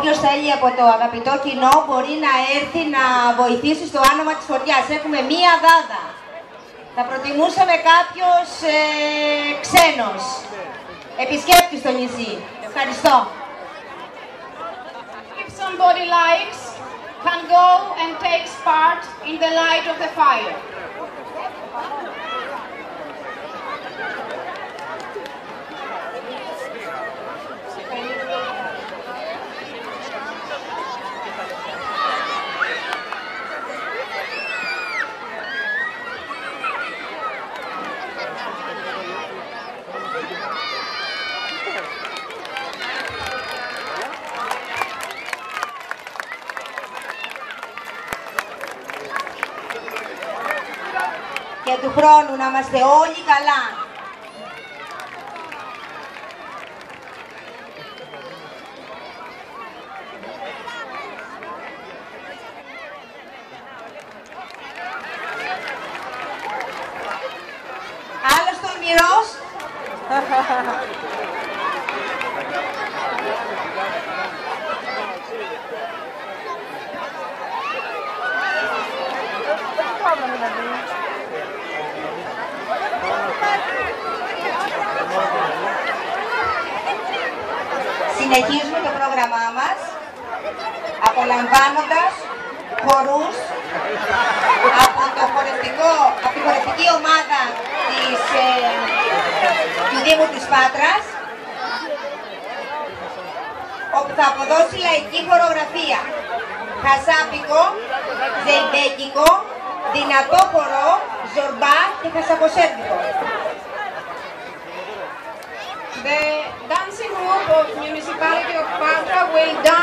Όποιος θέλει από το αγαπητό κοινό μπορεί να έρθει να βοηθήσει στο άνομα της φωτιάς. Έχουμε μία δάδα. Θα προτιμούσαμε κάποιος ξένος, επισκέπτης στο νησί. Ευχαριστώ. If somebody likes, can go and takes part in the light of the fire. Και του χρόνου να είμαστε όλοι καλά. Άλλος τολμηρός. Συνεχίζουμε το πρόγραμμά μας, απολαμβάνοντας χορούς από τη χορευτική ομάδα του Δήμου της Πάτρας, όπου θα αποδώσει λαϊκή χορογραφία, χασάπικο, ζεϊμπέκικο, δυνατό χορό, ζορμπά και χασαποσέρβικο. The dancing group of Municipality of Patra will dance